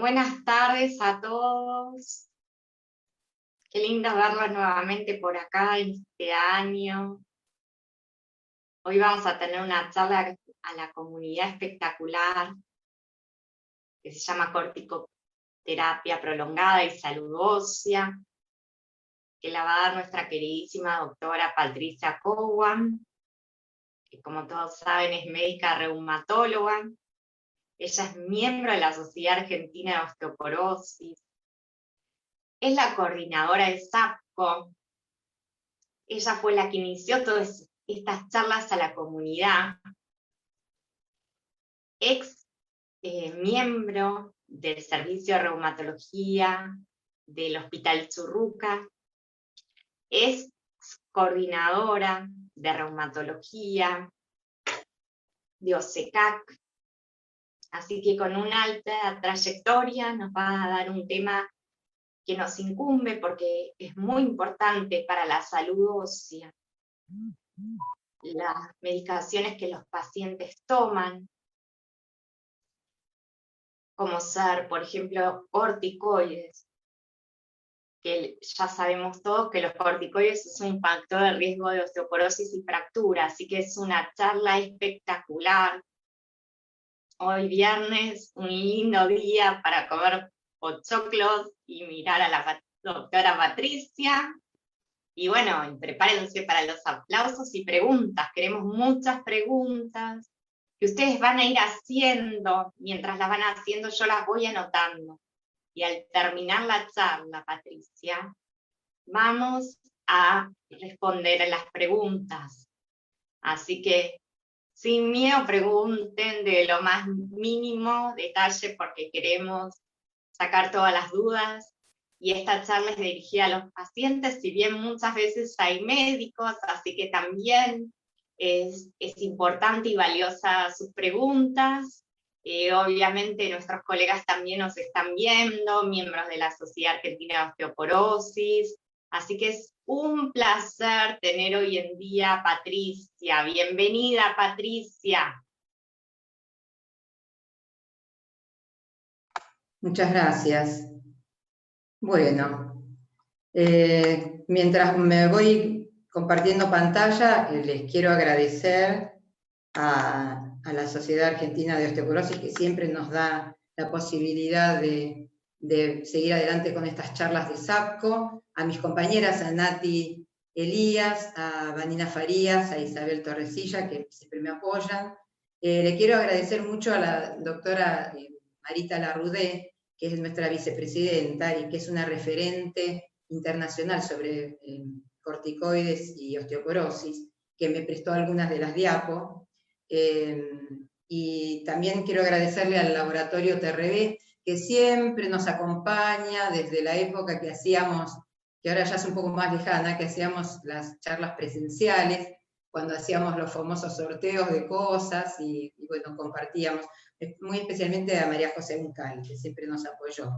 Buenas tardes a todos. Qué lindo verlos nuevamente por acá en este año. Hoy vamos a tener una charla a la comunidad espectacular que se llama Corticoterapia Prolongada y Salud Ósea, que la va a dar nuestra queridísima doctora Patricia Cowan, que como todos saben es médica reumatóloga. Ella es miembro de la Sociedad Argentina de Osteoporosis. Es la coordinadora de SAPCO. Ella fue la que inició todas estas charlas a la comunidad. Ex miembro del Servicio de Reumatología del Hospital Churruca. Es coordinadora de reumatología de OSECAC. Así que con una alta trayectoria nos va a dar un tema que nos incumbe porque es muy importante para la salud ósea. Las medicaciones que los pacientes toman, como ser, por ejemplo, corticoides, que ya sabemos todos que los corticoides es un factor de riesgo de osteoporosis y fractura, así que es una charla espectacular. Hoy viernes, un lindo día para comer pochoclos y mirar a la doctora Patricia. Y bueno, prepárense para los aplausos y preguntas. Queremos muchas preguntas que ustedes van a ir haciendo. Mientras las van haciendo, yo las voy anotando. Y al terminar la charla, Patricia, vamos a responder a las preguntas. Así que, sin miedo, pregunten de lo más mínimo detalle porque queremos sacar todas las dudas. Y esta charla es dirigida a los pacientes, si bien muchas veces hay médicos, así que también es importante y valiosa sus preguntas. Obviamente nuestros colegas también nos están viendo, miembros de la Sociedad Argentina de Osteoporosis, así que es un placer tener hoy en día a Patricia. Bienvenida, Patricia. Muchas gracias. Bueno, mientras me voy compartiendo pantalla, les quiero agradecer a la Sociedad Argentina de Osteoporosis, que siempre nos da la posibilidad de seguir adelante con estas charlas de SAPCO, a mis compañeras, a Nati Elías, a Vanina Farías, a Isabel Torresilla, que siempre me apoyan. Le quiero agradecer mucho a la doctora Marita Larrudé, que es nuestra vicepresidenta y que es una referente internacional sobre corticoides y osteoporosis, que me prestó algunas de las diapos. Y también quiero agradecerle al laboratorio TRB, que siempre nos acompaña desde la época que hacíamos, que ahora ya es un poco más lejana, que hacíamos las charlas presenciales, cuando hacíamos los famosos sorteos de cosas y bueno, compartíamos, muy especialmente a María José Uncal, que siempre nos apoyó.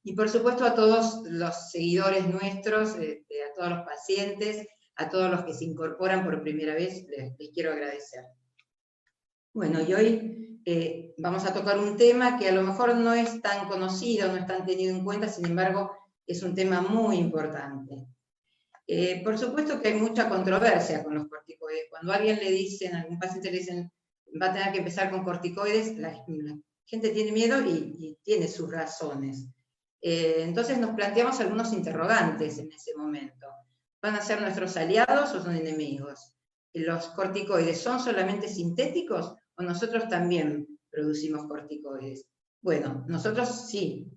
Y por supuesto a todos los seguidores nuestros, a todos los pacientes, a todos los que se incorporan por primera vez, les quiero agradecer. Bueno, y hoy vamos a tocar un tema que a lo mejor no es tan conocido, no es tan tenido en cuenta, sin embargo, es un tema muy importante. Por supuesto que hay mucha controversia con los corticoides. Cuando a alguien le dicen, a algún paciente le dicen, va a tener que empezar con corticoides, la gente tiene miedo y tiene sus razones. Entonces nos planteamos algunos interrogantes en ese momento. ¿Van a ser nuestros aliados o son enemigos? ¿Los corticoides son solamente sintéticos o nosotros también producimos corticoides? Bueno, nosotros sí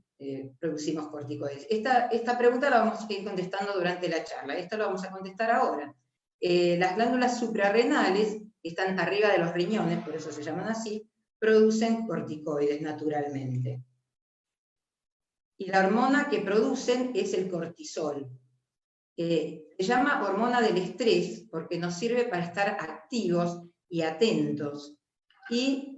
producimos corticoides. Esta pregunta la vamos a ir contestando durante la charla. Esta la vamos a contestar ahora. Las glándulas suprarrenales, que están arriba de los riñones, por eso se llaman así, producen corticoides naturalmente. Y la hormona que producen es el cortisol. Se llama hormona del estrés porque nos sirve para estar activos y atentos. Y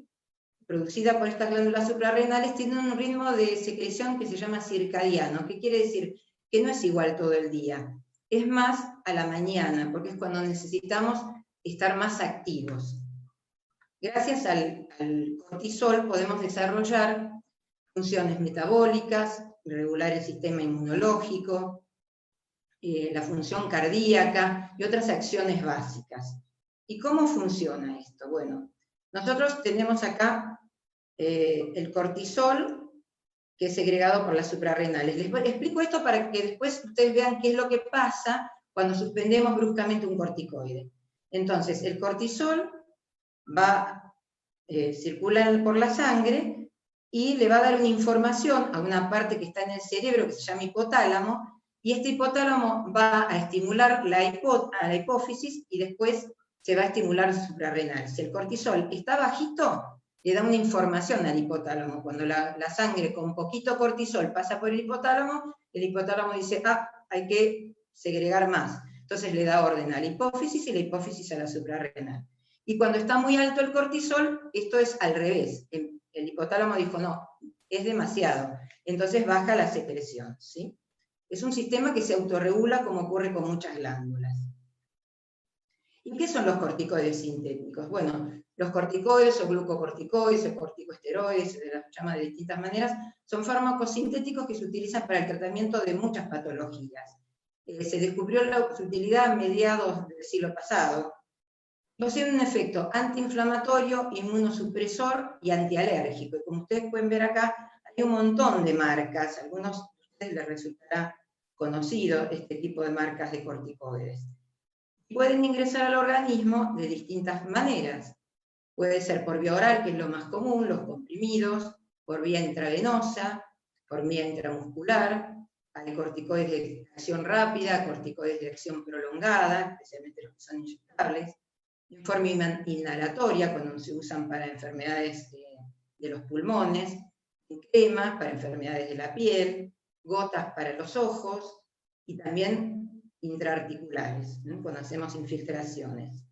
producida por estas glándulas suprarrenales, tiene un ritmo de secreción que se llama circadiano, que quiere decir que no es igual todo el día, es más a la mañana, porque es cuando necesitamos estar más activos. Gracias al cortisol podemos desarrollar funciones metabólicas, regular el sistema inmunológico, la función cardíaca y otras acciones básicas. ¿Y cómo funciona esto? Bueno, nosotros tenemos acá el cortisol, que es segregado por las suprarrenales. Les explico esto para que después ustedes vean qué es lo que pasa cuando suspendemos bruscamente un corticoide. Entonces, el cortisol va a circular por la sangre y le va a dar una información a una parte que está en el cerebro que se llama hipotálamo, y este hipotálamo va a estimular a la hipófisis y después se va a estimular suprarrenal. Si el cortisol está bajito, le da una información al hipotálamo. Cuando la sangre con poquito cortisol pasa por el hipotálamo dice, hay que segregar más. Entonces le da orden a la hipófisis y la hipófisis a la suprarrenal. Y cuando está muy alto el cortisol, esto es al revés. El hipotálamo dijo, no, es demasiado. Entonces baja la secreción, ¿sí? Es un sistema que se autorregula como ocurre con muchas glándulas. ¿Y qué son los corticoides sintéticos? Bueno, los corticoides o glucocorticoides o corticosteroides, se los llama de distintas maneras, son fármacos sintéticos que se utilizan para el tratamiento de muchas patologías. Se descubrió su utilidad a mediados del siglo pasado. Poseen un efecto antiinflamatorio, inmunosupresor y antialérgico. Y como ustedes pueden ver acá, hay un montón de marcas. A algunos de ustedes les resultará conocido este tipo de marcas de corticoides. Pueden ingresar al organismo de distintas maneras. Puede ser por vía oral, que es lo más común, los comprimidos, por vía intravenosa, por vía intramuscular. Hay corticoides de acción rápida, corticoides de acción prolongada, especialmente los que son inyectables. En forma inhalatoria, cuando se usan para enfermedades de los pulmones, en crema para enfermedades de la piel, gotas para los ojos, y también intraarticulares, ¿no? Cuando hacemos infiltraciones.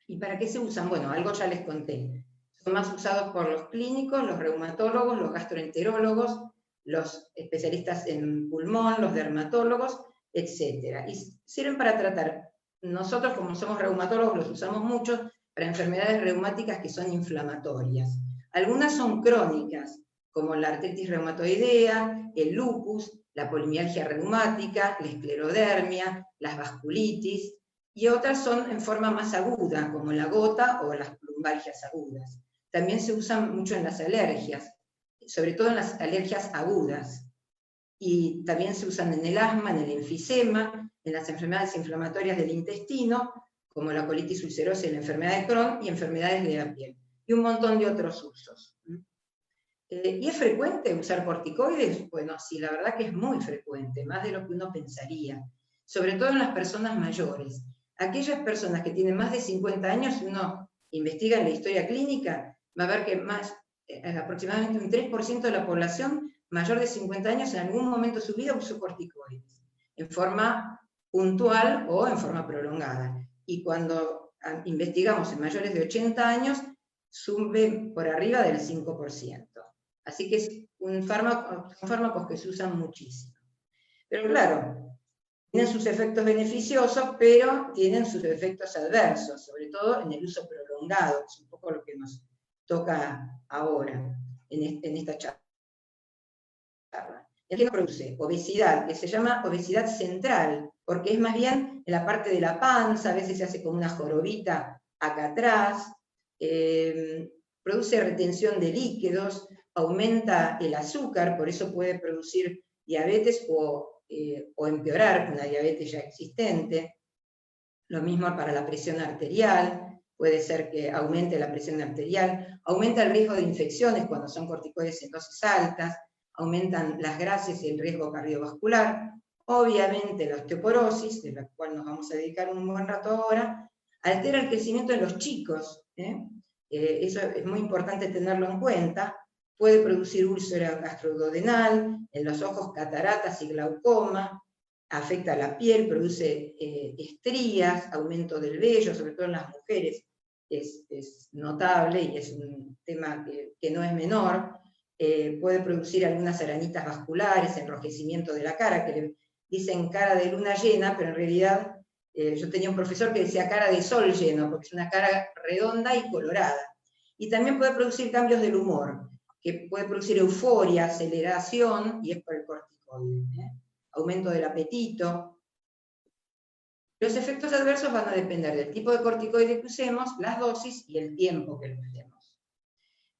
¿Y para qué se usan? Bueno, algo ya les conté. Son más usados por los clínicos, los reumatólogos, los gastroenterólogos, los especialistas en pulmón, los dermatólogos, etc. Y sirven para tratar. Nosotros, como somos reumatólogos, los usamos mucho para enfermedades reumáticas que son inflamatorias. Algunas son crónicas, como la artritis reumatoidea, el lupus, la polimialgia reumática, la esclerodermia, las vasculitis, y otras son en forma más aguda, como la gota o las lumbalgias agudas. También se usan mucho en las alergias, sobre todo en las alergias agudas. Y también se usan en el asma, en el enfisema, en las enfermedades inflamatorias del intestino, como la colitis ulcerosa y la enfermedad de Crohn, y enfermedades de la piel. Y un montón de otros usos. ¿Y es frecuente usar corticoides? Bueno, sí, la verdad que es muy frecuente, más de lo que uno pensaría. Sobre todo en las personas mayores. Aquellas personas que tienen más de 50 años, si uno investiga en la historia clínica, va a ver que aproximadamente un 3% de la población mayor de 50 años en algún momento de su vida usó corticoides, en forma puntual o en forma prolongada. Y cuando investigamos en mayores de 80 años, sube por arriba del 5%. Así que son fármacos que se usan muchísimo. Pero claro, tienen sus efectos beneficiosos, pero tienen sus efectos adversos, sobre todo en el uso prolongado, que es un poco lo que nos toca ahora, en esta charla. ¿Qué nos produce? Obesidad, que se llama obesidad central, porque es más bien en la parte de la panza, a veces se hace como una jorobita acá atrás, produce retención de líquidos, aumenta el azúcar, por eso puede producir diabetes o empeorar una diabetes ya existente. Lo mismo para la presión arterial, puede ser que aumente la presión arterial, aumenta el riesgo de infecciones cuando son corticoides en dosis altas, aumentan las grasas y el riesgo cardiovascular, obviamente la osteoporosis, de la cual nos vamos a dedicar un buen rato ahora, altera el crecimiento de los chicos, eso es muy importante tenerlo en cuenta, puede producir úlcera gastroduodenal, en los ojos cataratas y glaucoma, afecta a la piel, produce estrías, aumento del vello, sobre todo en las mujeres, es notable y es un tema que no es menor. Puede producir algunas arañitas vasculares, enrojecimiento de la cara, que le dicen cara de luna llena, pero en realidad yo tenía un profesor que decía cara de sol lleno, porque es una cara redonda y colorada. Y también puede producir cambios del humor, que puede producir euforia, aceleración, y es por el corticoide, aumento del apetito. Los efectos adversos van a depender del tipo de corticoide que usemos, las dosis y el tiempo que lo usemos.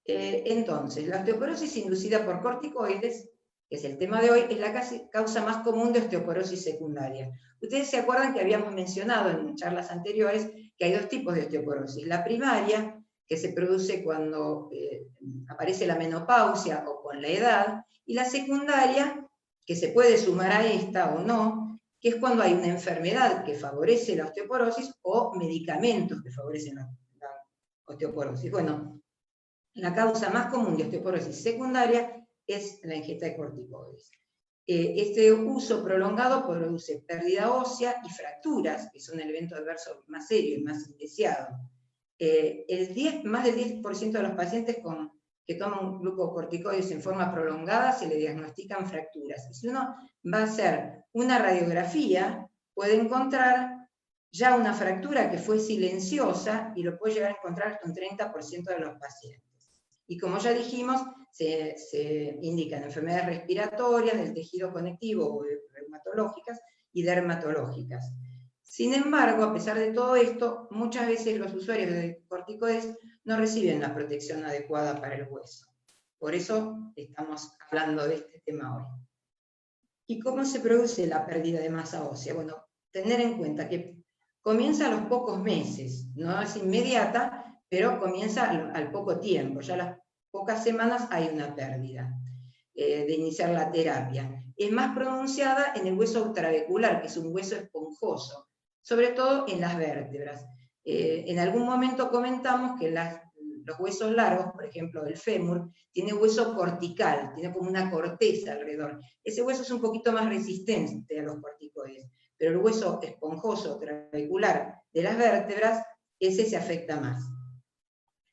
Entonces, la osteoporosis inducida por corticoides, que es el tema de hoy, es la causa más común de osteoporosis secundaria. Ustedes se acuerdan que habíamos mencionado en charlas anteriores que hay dos tipos de osteoporosis. La primaria, que se produce cuando aparece la menopausia o con la edad, y la secundaria, que se puede sumar a esta o no, que es cuando hay una enfermedad que favorece la osteoporosis o medicamentos que favorecen la osteoporosis. Bueno, la causa más común de osteoporosis secundaria es la ingesta de corticoides. Este uso prolongado produce pérdida ósea y fracturas, que son el evento adverso más serio y más indeseado. Más del 10% de los pacientes que toman glucocorticoides en forma prolongada se le diagnostican fracturas. Y si uno va a hacer una radiografía, puede encontrar ya una fractura que fue silenciosa y lo puede llegar a encontrar hasta un 30% de los pacientes. Y como ya dijimos, se indican enfermedades respiratorias, del tejido conectivo o reumatológicas y dermatológicas. Sin embargo, a pesar de todo esto, muchas veces los usuarios de corticoides no reciben la protección adecuada para el hueso. Por eso estamos hablando de este tema hoy. ¿Y cómo se produce la pérdida de masa ósea? Bueno, tener en cuenta que comienza a los pocos meses, no es inmediata, pero comienza al poco tiempo, ya a las pocas semanas hay una pérdida de iniciar la terapia. Es más pronunciada en el hueso trabecular, que es un hueso esponjoso, sobre todo en las vértebras. En algún momento comentamos que los huesos largos, por ejemplo el fémur, tiene hueso cortical, tiene como una corteza alrededor. Ese hueso es un poquito más resistente a los corticoides, pero el hueso esponjoso trabecular de las vértebras, ese se afecta más.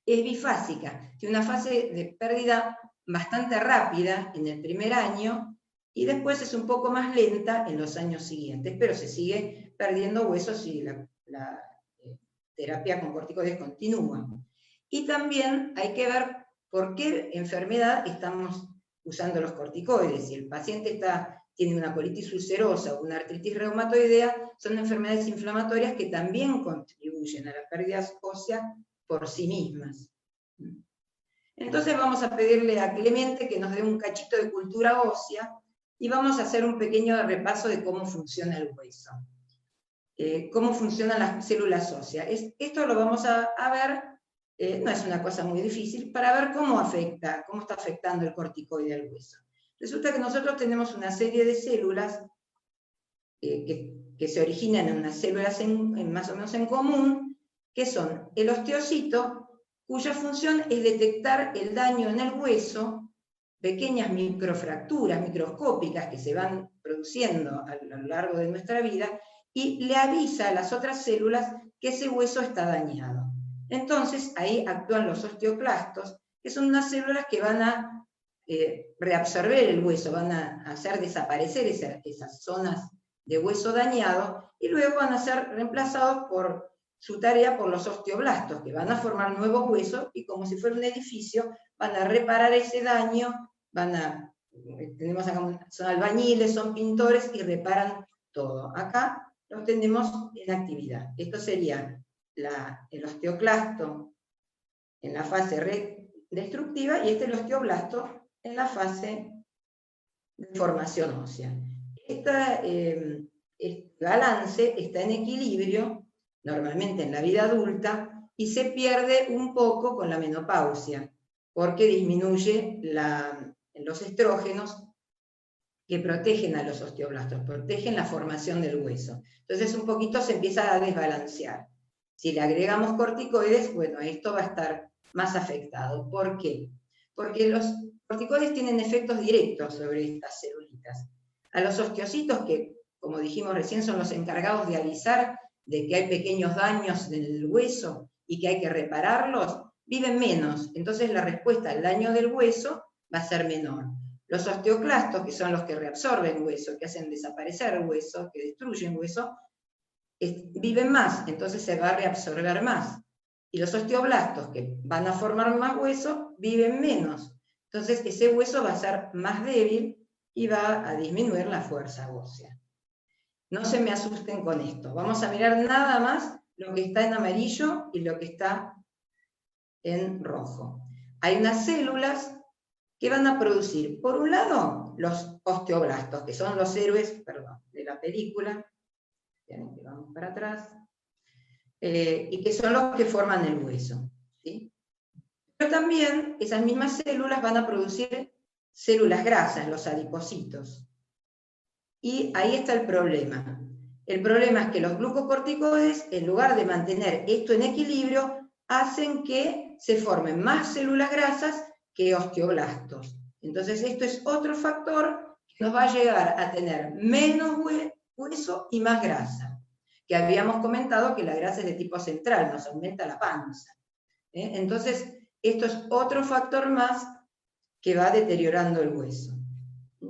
Es bifásica, tiene una fase de pérdida bastante rápida en el primer año y después es un poco más lenta en los años siguientes, pero se sigue perdiendo huesos si la terapia con corticoides continúa. Y también hay que ver por qué enfermedad estamos usando los corticoides. Si el paciente tiene una colitis ulcerosa o una artritis reumatoidea, son enfermedades inflamatorias que también contribuyen a las pérdidas óseas por sí mismas. Entonces vamos a pedirle a Clemente que nos dé un cachito de cultura ósea y vamos a hacer un pequeño repaso de cómo funciona el hueso. Cómo funcionan las células óseas. Esto lo vamos a ver, no es una cosa muy difícil, para ver cómo está afectando el corticoide al hueso. Resulta que nosotros tenemos una serie de células que se originan en unas células más o menos en común, que son el osteocito, cuya función es detectar el daño en el hueso, pequeñas microfracturas microscópicas que se van produciendo a lo largo de nuestra vida, y le avisa a las otras células que ese hueso está dañado. Entonces ahí actúan los osteoclastos, que son unas células que van a reabsorber el hueso, van a hacer desaparecer esas zonas de hueso dañado, y luego van a ser reemplazados por su tarea por los osteoblastos, que van a formar nuevos huesos, y como si fuera un edificio, van a reparar ese daño, tenemos acá, son albañiles, son pintores, y reparan todo. Acá los tenemos en actividad. Esto sería el osteoclasto en la fase destructiva, y el osteoblasto en la fase de formación ósea. Este balance está en equilibrio normalmente en la vida adulta y se pierde un poco con la menopausia, porque disminuye los estrógenos que protegen a los osteoblastos, protegen la formación del hueso. Entonces un poquito se empieza a desbalancear. Si le agregamos corticoides, bueno, esto va a estar más afectado. ¿Por qué? Porque los corticoides tienen efectos directos sobre estas celulitas. A los osteocitos, que como dijimos recién son los encargados de avisar de que hay pequeños daños en el hueso y que hay que repararlos, viven menos. Entonces la respuesta al daño del hueso va a ser menor. Los osteoclastos, que son los que reabsorben hueso, que hacen desaparecer hueso, que destruyen hueso, viven más, entonces se va a reabsorber más. Y los osteoblastos, que van a formar más hueso, viven menos. Entonces ese hueso va a ser más débil y va a disminuir la fuerza ósea. No se me asusten con esto. Vamos a mirar nada más lo que está en amarillo y lo que está en rojo. Hay unas células que van a producir, por un lado, los osteoblastos, que son los héroes, de la película. Tienen que vamos para atrás. Y que son los que forman el hueso, ¿sí? Pero también esas mismas células van a producir células grasas, los adipocitos. Y ahí está el problema. El problema es que los glucocorticoides, en lugar de mantener esto en equilibrio, hacen que se formen más células grasas que osteoblastos. Entonces esto es otro factor que nos va a llegar a tener menos hueso y más grasa. Que habíamos comentado que la grasa es de tipo central, nos aumenta la panza. Entonces, esto es otro factor más que va deteriorando el hueso,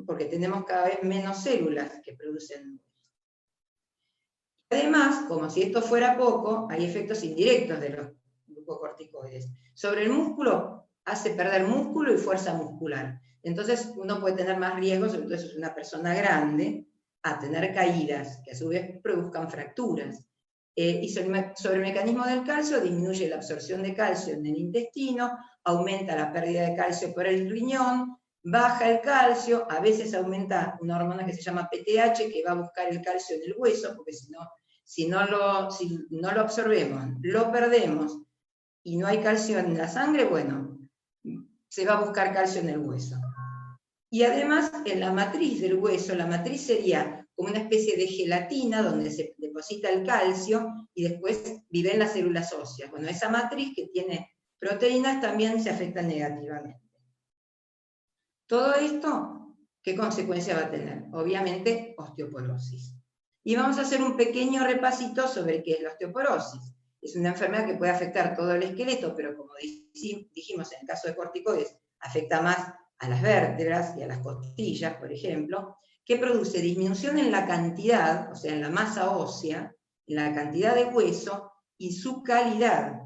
porque tenemos cada vez menos células que producen hueso. Además, como si esto fuera poco, hay efectos indirectos de los glucocorticoides. Sobre el músculo, hace perder músculo y fuerza muscular. Entonces, uno puede tener más riesgo, sobre todo si es una persona grande, a tener caídas, que a su vez produzcan fracturas. Y sobre el mecanismo del calcio, disminuye la absorción de calcio en el intestino, aumenta la pérdida de calcio por el riñón, baja el calcio, a veces aumenta una hormona que se llama PTH, que va a buscar el calcio en el hueso, porque si no lo absorbemos, lo perdemos, y no hay calcio en la sangre, bueno, se va a buscar calcio en el hueso. Y además, en la matriz del hueso, la matriz sería como una especie de gelatina donde se deposita el calcio y después viven las células óseas. Bueno, esa matriz que tiene proteínas también se afecta negativamente. Todo esto, ¿qué consecuencia va a tener? Obviamente, osteoporosis. Y vamos a hacer un pequeño repasito sobre qué es la osteoporosis. Es una enfermedad que puede afectar todo el esqueleto, pero como dijimos en el caso de corticoides, afecta más a las vértebras y a las costillas, por ejemplo, que produce disminución en la cantidad, o sea, en la masa ósea, en la cantidad de hueso y su calidad,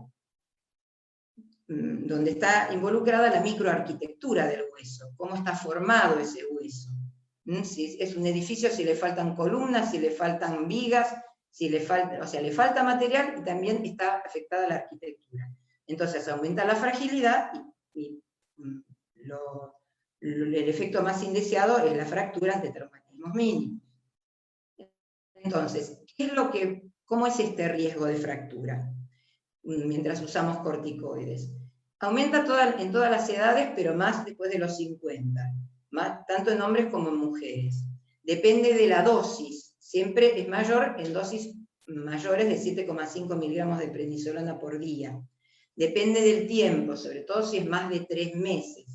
donde está involucrada la microarquitectura del hueso, cómo está formado ese hueso. Si es un edificio, si le faltan columnas, si le faltan vigas, si le falta material y también está afectada la arquitectura. Entonces aumenta la fragilidad y el efecto más indeseado es la fractura ante traumatismos mínimos. Entonces, ¿cómo es este riesgo de fractura mientras usamos corticoides? Aumenta en todas las edades, pero más después de los 50, tanto en hombres como en mujeres. Depende de la dosis, siempre es mayor en dosis mayores de 7,5 miligramos de prednisolona por día. Depende del tiempo, sobre todo si es más de 3 meses.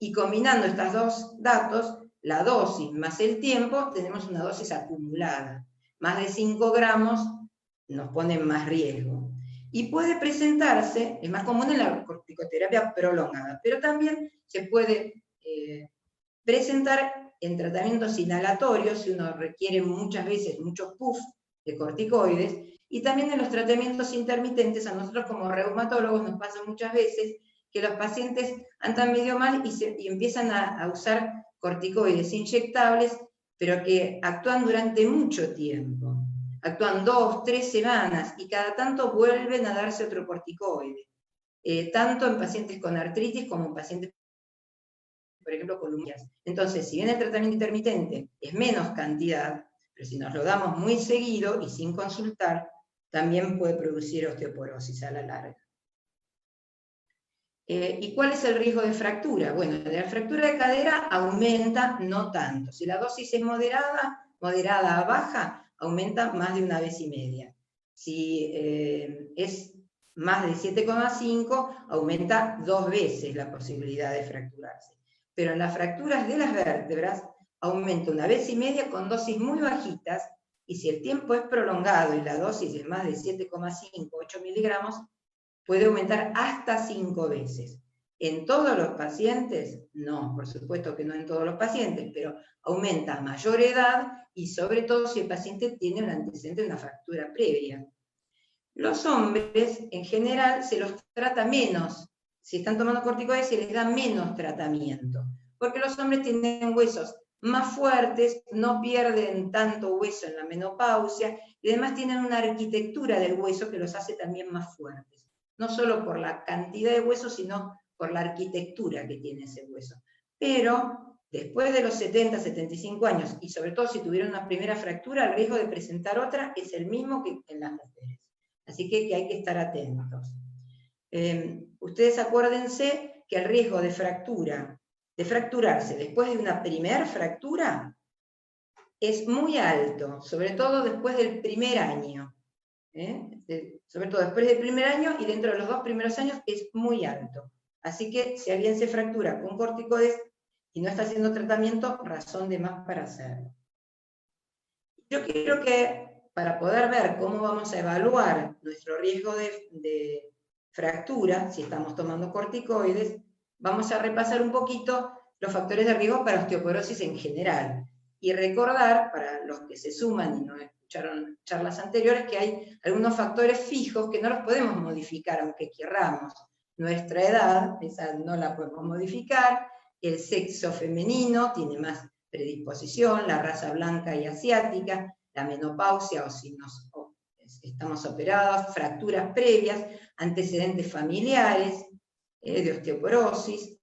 Y combinando estos dos datos, la dosis más el tiempo, tenemos una dosis acumulada. Más de 5 gramos nos ponen más riesgo. Y puede presentarse, es más común en la corticoterapia prolongada, pero también se puede presentar en tratamientos inhalatorios, si uno requiere muchas veces muchos puffs de corticoides, y también en los tratamientos intermitentes. A nosotros como reumatólogos nos pasa muchas veces que los pacientes andan medio mal y empiezan a usar corticoides inyectables, pero que actúan durante mucho tiempo. Actúan 2, 3 semanas y cada tanto vuelven a darse otro corticoide. Tanto en pacientes con artritis como en pacientes, por ejemplo, con lumbalgias. Entonces, si bien el tratamiento intermitente es menos cantidad, pero si nos lo damos muy seguido y sin consultar, también puede producir osteoporosis a la larga. ¿Y cuál es el riesgo de fractura? Bueno, la fractura de cadera aumenta no tanto. Si la dosis es moderada a baja, aumenta más de 1,5 veces. Si es más de 7,5, aumenta 2 veces la posibilidad de fracturarse. Pero en las fracturas de las vértebras aumenta 1,5 veces con dosis muy bajitas, y si el tiempo es prolongado y la dosis es más de 7,5, 8 miligramos, puede aumentar hasta 5 veces. ¿En todos los pacientes? No, por supuesto que no en todos los pacientes, pero aumenta a mayor edad y sobre todo si el paciente tiene un antecedente de una fractura previa. Los hombres, en general, se los trata menos si están tomando corticoides, se les da menos tratamiento, porque los hombres tienen huesos más fuertes, no pierden tanto hueso en la menopausia, y además tienen una arquitectura del hueso que los hace también más fuertes, no solo por la cantidad de hueso, sino por la arquitectura que tiene ese hueso. Pero después de los 70, 75 años, y sobre todo si tuvieron una primera fractura, el riesgo de presentar otra es el mismo que en las mujeres. Así que hay que estar atentos. Ustedes acuérdense que el riesgo de fracturarse después de una primera fractura es muy alto, sobre todo después del primer año. Sobre todo después del primer año y dentro de los 2 primeros años es muy alto. Así que si alguien se fractura con corticoides y no está haciendo tratamiento, razón de más para hacerlo. Yo quiero que, para poder ver cómo vamos a evaluar nuestro riesgo de fractura, si estamos tomando corticoides, vamos a repasar un poquito los factores de riesgo para osteoporosis en general. Y recordar, para los que se suman y no escucharon charlas anteriores, que hay algunos factores fijos que no los podemos modificar, aunque querramos. Nuestra edad, esa no la podemos modificar, el sexo femenino tiene más predisposición, la raza blanca y asiática, la menopausia o si estamos operados, fracturas previas, antecedentes familiares de osteoporosis,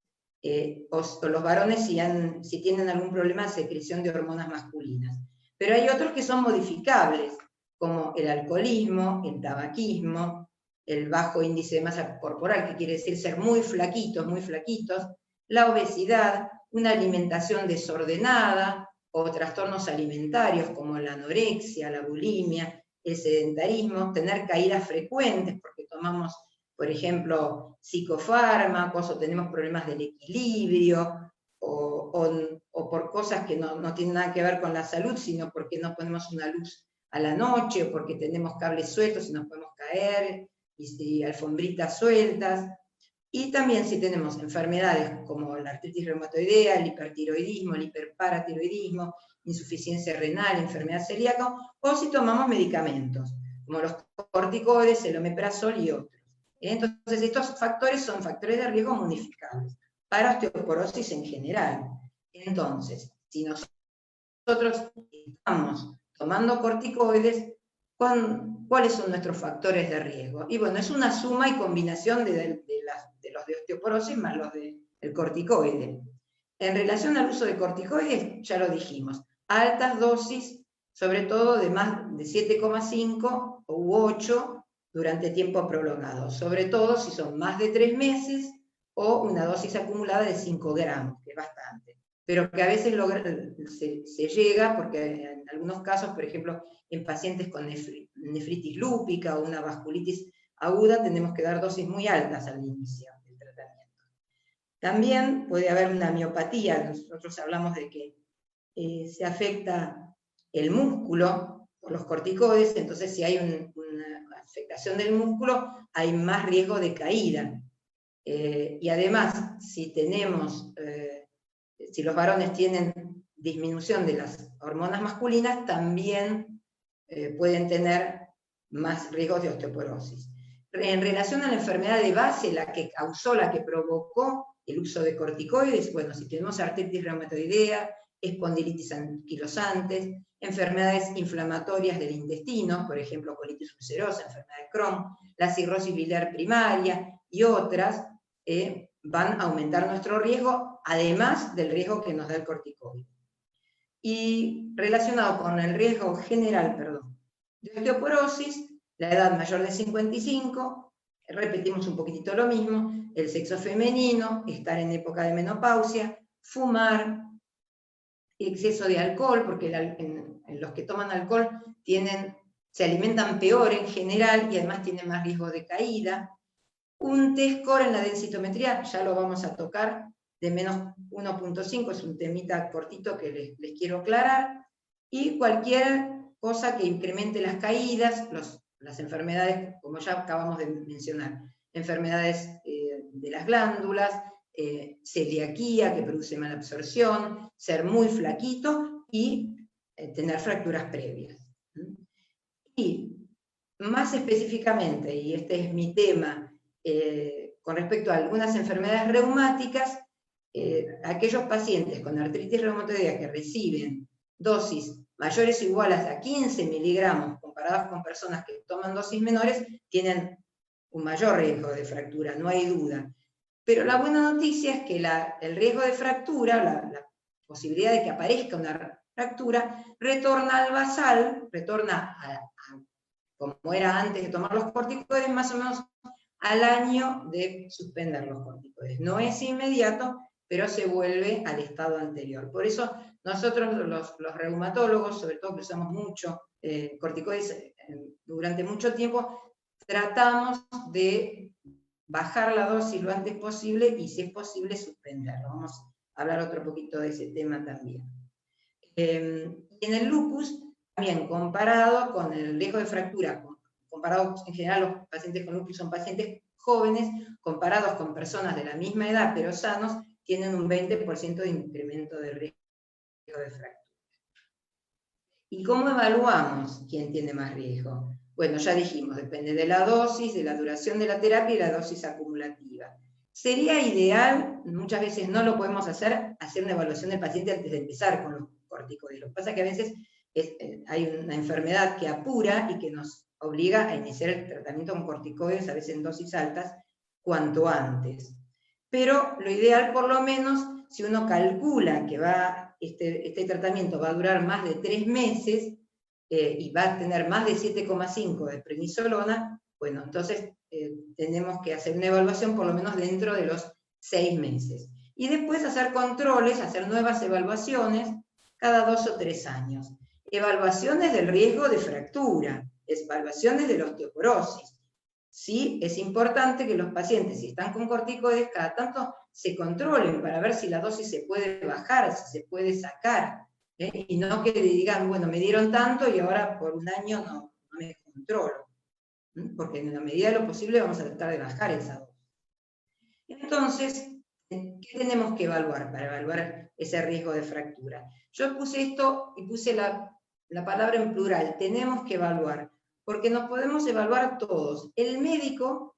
o los varones si tienen algún problema de secreción de hormonas masculinas. Pero hay otros que son modificables, como el alcoholismo, el tabaquismo, el bajo índice de masa corporal, que quiere decir ser muy flaquitos, la obesidad, una alimentación desordenada, o trastornos alimentarios como la anorexia, la bulimia, el sedentarismo, tener caídas frecuentes porque tomamos, por ejemplo, psicofármacos o tenemos problemas del equilibrio, o por cosas que no tienen nada que ver con la salud, sino porque no ponemos una luz a la noche, o porque tenemos cables sueltos y nos podemos caer, y alfombritas sueltas. Y también si tenemos enfermedades como la artritis reumatoidea, el hipertiroidismo, el hiperparatiroidismo, insuficiencia renal, enfermedad celíaca, o si tomamos medicamentos, como los corticoides, el omeprazol y otros. Entonces estos factores son factores de riesgo modificables para osteoporosis en general. Entonces, si nosotros estamos tomando corticoides, ¿cuáles son nuestros factores de riesgo? Y bueno, es una suma y combinación de los de osteoporosis más los del corticoide. En relación al uso de corticoides, ya lo dijimos, altas dosis, sobre todo de más de 7,5 u 8 durante tiempo prolongado, sobre todo si son más de 3 meses o una dosis acumulada de 5 gramos, que es bastante, pero que a veces se llega, porque en algunos casos, por ejemplo, en pacientes con nefritis lúpica o una vasculitis aguda, tenemos que dar dosis muy altas al inicio del tratamiento. También puede haber una miopatía, nosotros hablamos de que se afecta el músculo por los corticoides, entonces si hay una afectación del músculo, hay más riesgo de caída. Y además, si los varones tienen disminución de las hormonas masculinas, también pueden tener más riesgos de osteoporosis. En relación a la enfermedad de base, la que provocó el uso de corticoides, bueno, si tenemos artritis reumatoidea, espondilitis anquilosante, enfermedades inflamatorias del intestino, por ejemplo, colitis ulcerosa, enfermedad de Crohn, la cirrosis biliar primaria y otras, van a aumentar nuestro riesgo, además del riesgo que nos da el corticoide. Y relacionado con el riesgo general, de osteoporosis, la edad mayor de 55, repetimos un poquitito lo mismo, el sexo femenino, estar en época de menopausia, fumar, exceso de alcohol, porque en los que toman alcohol se alimentan peor en general y además tienen más riesgo de caída. Un T-score en la densitometría, ya lo vamos a tocar, de menos 1.5, es un temita cortito que les quiero aclarar, y cualquier cosa que incremente las caídas, las enfermedades, como ya acabamos de mencionar, enfermedades de las glándulas, celiaquía, que produce mala absorción, ser muy flaquito y tener fracturas previas. Y más específicamente, y este es mi tema, con respecto a algunas enfermedades reumáticas, aquellos pacientes con artritis reumatoidea que reciben dosis mayores o iguales a 15 miligramos comparadas con personas que toman dosis menores, tienen un mayor riesgo de fractura, no hay duda. Pero la buena noticia es que el riesgo de fractura, la posibilidad de que aparezca una fractura, retorna al basal, retorna como era antes de tomar los corticoides, más o menos al año de suspender los corticoides. No es inmediato, pero se vuelve al estado anterior. Por eso nosotros los reumatólogos, sobre todo que usamos mucho corticoides durante mucho tiempo, tratamos de bajar la dosis lo antes posible y, si es posible, suspenderlo. Vamos a hablar otro poquito de ese tema también. Y en el lupus, también comparado con el riesgo de fractura, comparado en general los pacientes con lupus son pacientes jóvenes, comparados con personas de la misma edad pero sanos, tienen un 20% de incremento del riesgo de fractura. ¿Y cómo evaluamos quién tiene más riesgo? Bueno, ya dijimos, depende de la dosis, de la duración de la terapia y la dosis acumulativa. Sería ideal, muchas veces no lo podemos hacer una evaluación del paciente antes de empezar con los corticoides. Lo que pasa es que a veces hay una enfermedad que apura y que nos obliga a iniciar el tratamiento con corticoides, a veces en dosis altas, cuanto antes. Pero lo ideal, por lo menos, si uno calcula que este tratamiento va a durar más de 3 meses y va a tener más de 7,5 de prednisolona, bueno, entonces tenemos que hacer una evaluación por lo menos dentro de los 6 meses. Y después hacer controles, hacer nuevas evaluaciones cada 2 o 3 años. Evaluaciones del riesgo de fractura, evaluaciones de la osteoporosis. Sí, es importante que los pacientes, si están con corticoides, cada tanto se controlen para ver si la dosis se puede bajar, si se puede sacar, y no que le digan, bueno, me dieron tanto y ahora por un año no me controlo, porque en la medida de lo posible vamos a tratar de bajar esa dosis. Entonces, ¿qué tenemos que evaluar para evaluar ese riesgo de fractura? Yo puse esto y puse la palabra en plural, tenemos que evaluar, porque nos podemos evaluar todos, el médico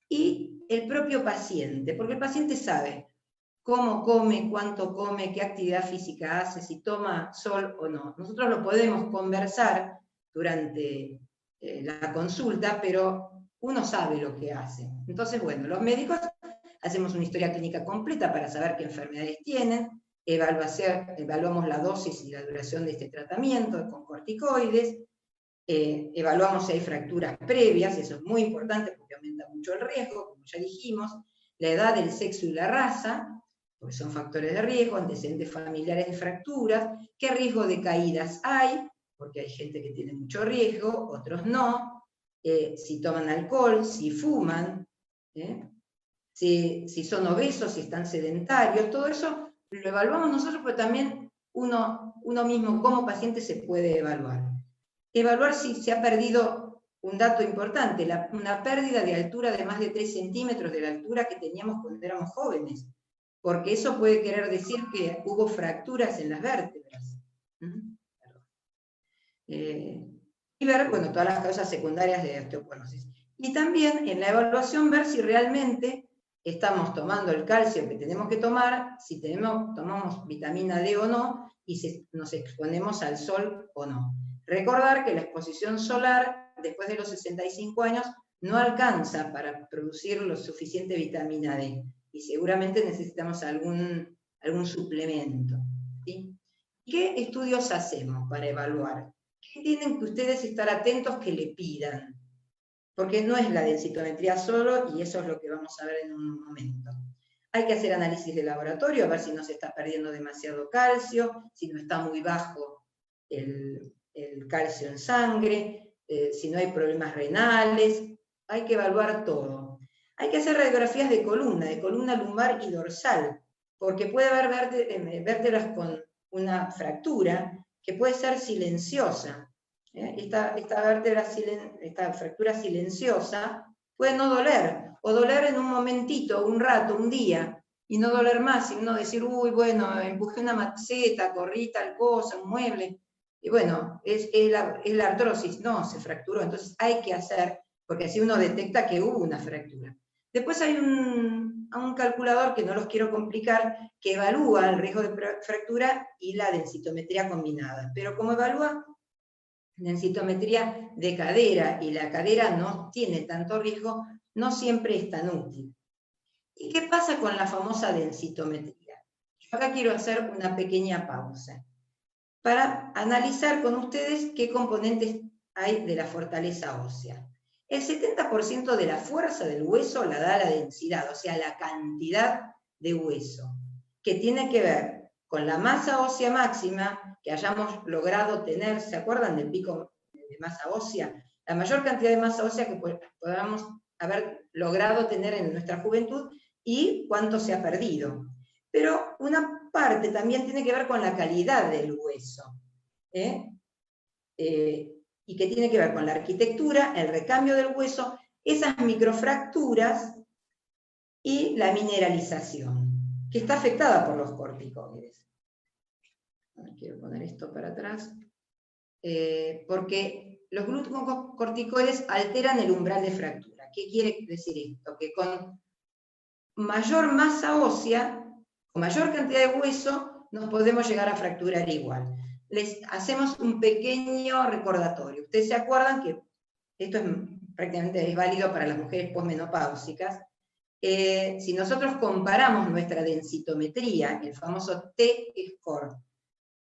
y el propio paciente, porque el paciente sabe cómo come, cuánto come, qué actividad física hace, si toma sol o no. Nosotros lo podemos conversar durante la consulta, pero uno sabe lo que hace. Entonces, bueno, los médicos hacemos una historia clínica completa para saber qué enfermedades tienen, evaluamos la dosis y la duración de este tratamiento con corticoides, evaluamos si hay fracturas previas, eso es muy importante porque aumenta mucho el riesgo, como ya dijimos, la edad, el sexo y la raza, porque son factores de riesgo, antecedentes familiares de fracturas, qué riesgo de caídas hay, porque hay gente que tiene mucho riesgo, otros no, si toman alcohol, si fuman, si son obesos, si están sedentarios, todo eso lo evaluamos nosotros, pero también uno mismo como paciente se puede evaluar. Evaluar si se ha perdido un dato importante, una pérdida de altura de más de 3 centímetros de la altura que teníamos cuando éramos jóvenes, porque eso puede querer decir que hubo fracturas en las vértebras. Y ver, bueno, todas las causas secundarias de osteoporosis. Y también en la evaluación ver si realmente estamos tomando el calcio que tenemos que tomar, si tomamos vitamina D o no, y si nos exponemos al sol o no. Recordar que la exposición solar, después de los 65 años, no alcanza para producir lo suficiente vitamina D, y seguramente necesitamos algún suplemento. ¿Sí? ¿Qué estudios hacemos para evaluar? ¿Qué tienen que ustedes estar atentos que le pidan? Porque no es la densitometría solo, y eso es lo que vamos a ver en un momento. Hay que hacer análisis de laboratorio, a ver si no se está perdiendo demasiado calcio, si no está muy bajo el calcio en sangre, si no hay problemas renales, hay que evaluar todo. Hay que hacer radiografías de columna lumbar y dorsal, porque puede haber vértebras con una fractura que puede ser silenciosa. Esta fractura silenciosa puede no doler, o doler en un momentito, un rato, un día, y no doler más, y uno decir, uy, bueno, empujé una maceta, corrí tal cosa, un mueble, y bueno, es la artrosis, no, se fracturó, entonces hay que hacer, porque así uno detecta que hubo una fractura. Después hay un calculador, que no los quiero complicar, que evalúa el riesgo de fractura y la densitometría combinada. Pero como evalúa densitometría de cadera y la cadera no tiene tanto riesgo, no siempre es tan útil. ¿Y qué pasa con la famosa densitometría? Yo acá quiero hacer una pequeña pausa para analizar con ustedes qué componentes hay de la fortaleza ósea. El 70% de la fuerza del hueso la da la densidad, o sea, la cantidad de hueso, que tiene que ver con la masa ósea máxima que hayamos logrado tener. ¿Se acuerdan del pico de masa ósea? La mayor cantidad de masa ósea que podamos haber logrado tener en nuestra juventud y cuánto se ha perdido. Pero una parte también tiene que ver con la calidad del hueso, y que tiene que ver con la arquitectura, el recambio del hueso, esas microfracturas y la mineralización, que está afectada por los corticoides. Quiero poner esto para atrás, porque los glucocorticoides alteran el umbral de fractura. ¿Qué quiere decir esto? Que con mayor masa ósea, con mayor cantidad de hueso, nos podemos llegar a fracturar igual. Les hacemos un pequeño recordatorio. Ustedes se acuerdan que esto prácticamente es válido para las mujeres posmenopáusicas. Si nosotros comparamos nuestra densitometría, el famoso T-score,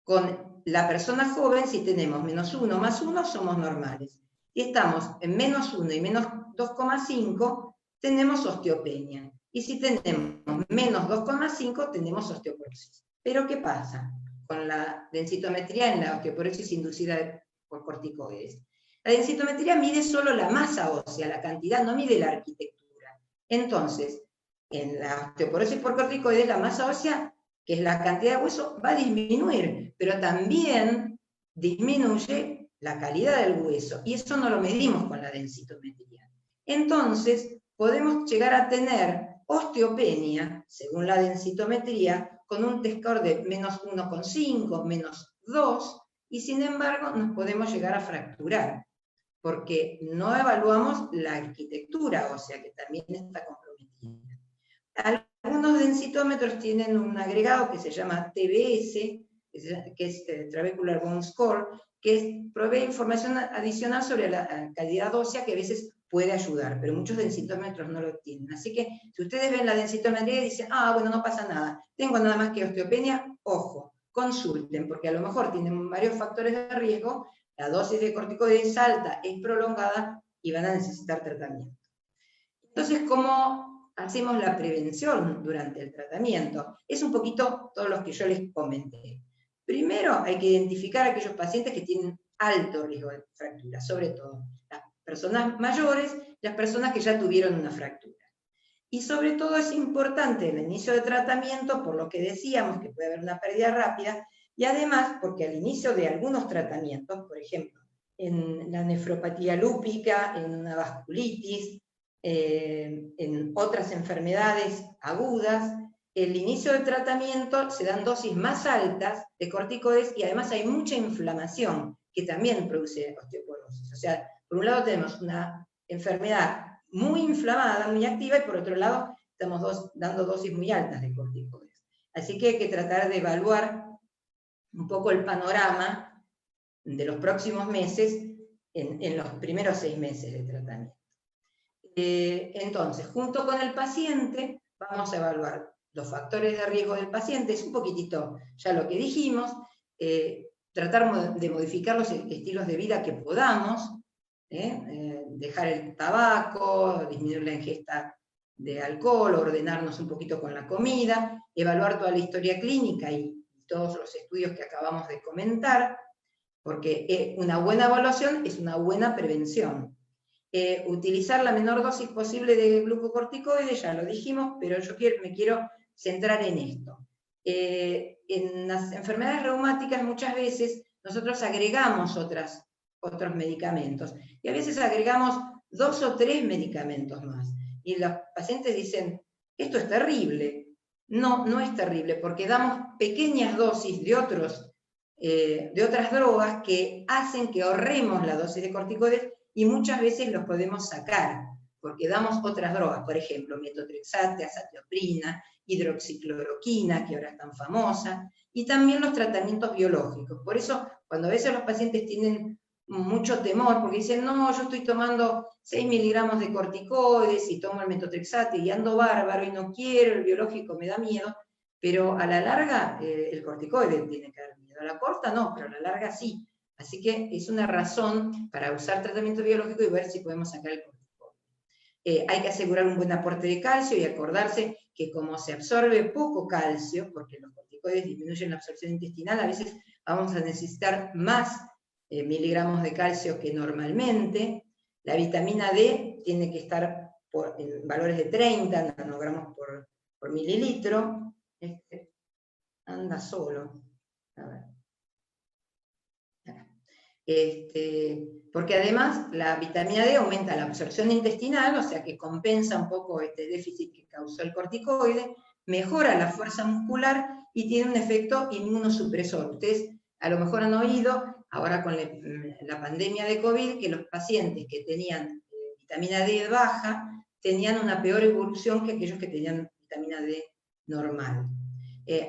con la persona joven, si tenemos -1 más 1, somos normales. Si estamos en -1 y -2,5, tenemos osteopenia. Y si tenemos -2,5, tenemos osteoporosis. Pero ¿qué pasa con la densitometría en la osteoporosis inducida por corticoides? La densitometría mide solo la masa ósea, la cantidad, no mide la arquitectura. Entonces, en la osteoporosis por corticoides, la masa ósea, que es la cantidad de hueso, va a disminuir, pero también disminuye la calidad del hueso, y eso no lo medimos con la densitometría. Entonces, podemos llegar a tener osteopenia, según la densitometría, con un T-score de -1,5, -2, y sin embargo nos podemos llegar a fracturar, porque no evaluamos la arquitectura ósea, que también está comprometida. Algunos densitómetros tienen un agregado que se llama TBS, que es Trabecular Bone Score, que provee información adicional sobre la calidad ósea, que a veces puede ayudar, pero muchos densitómetros no lo tienen. Así que si ustedes ven la densitometría y dicen, bueno, no pasa nada, tengo nada más que osteopenia, ojo, consulten, porque a lo mejor tienen varios factores de riesgo, la dosis de corticoides es alta, es prolongada y van a necesitar tratamiento. Entonces, ¿cómo hacemos la prevención durante el tratamiento? Es un poquito todo lo que yo les comenté. Primero, hay que identificar a aquellos pacientes que tienen alto riesgo de fractura, sobre todo las personas mayores, las personas que ya tuvieron una fractura. Y sobre todo es importante el inicio de tratamiento, por lo que decíamos que puede haber una pérdida rápida, y además porque al inicio de algunos tratamientos, por ejemplo, en la nefropatía lúpica, en una vasculitis, en otras enfermedades agudas, el inicio del tratamiento se dan dosis más altas de corticoides y además hay mucha inflamación que también produce osteoporosis. O sea, por un lado tenemos una enfermedad muy inflamada, muy activa, y por otro lado estamos dando dosis muy altas de corticoides. Así que hay que tratar de evaluar un poco el panorama de los próximos meses en los primeros 6 meses de tratamiento. Entonces, junto con el paciente, vamos a evaluar los factores de riesgo del paciente, es un poquitito ya lo que dijimos, tratar de modificar los estilos de vida que podamos, dejar el tabaco, disminuir la ingesta de alcohol, ordenarnos un poquito con la comida, evaluar toda la historia clínica y todos los estudios que acabamos de comentar, porque una buena evaluación es una buena prevención. Utilizar la menor dosis posible de glucocorticoides, ya lo dijimos, pero yo me quiero centrar en esto. En las enfermedades reumáticas muchas veces nosotros agregamos otros medicamentos, y a veces agregamos 2 o 3 medicamentos más, y los pacientes dicen, esto es terrible. No, no es terrible, porque damos pequeñas dosis de otras drogas que hacen que ahorremos la dosis de corticoides, y muchas veces los podemos sacar. porque damos otras drogas, por ejemplo, metotrexate, azatioprina, hidroxicloroquina, que ahora es tan famosa, y también los tratamientos biológicos. Por eso, cuando a veces los pacientes tienen mucho temor, porque dicen, no, yo estoy tomando 6 miligramos de corticoides y tomo el metotrexate y ando bárbaro y no quiero, el biológico me da miedo, pero a la larga el corticoide tiene que dar miedo. A la corta no, pero a la larga sí. Así que es una razón para usar tratamiento biológico y ver si podemos sacar el corticoide. Hay que asegurar un buen aporte de calcio y acordarse que como se absorbe poco calcio, porque los corticoides disminuyen la absorción intestinal, a veces vamos a necesitar más miligramos de calcio que normalmente. La vitamina D tiene que estar en valores de 30 nanogramos por mililitro. Anda solo. A ver. Porque además la vitamina D aumenta la absorción intestinal, o sea que compensa un poco este déficit que causó el corticoide, mejora la fuerza muscular y tiene un efecto inmunosupresor. Ustedes a lo mejor han oído, ahora con la pandemia de COVID, que los pacientes que tenían vitamina D baja tenían una peor evolución que aquellos que tenían vitamina D normal.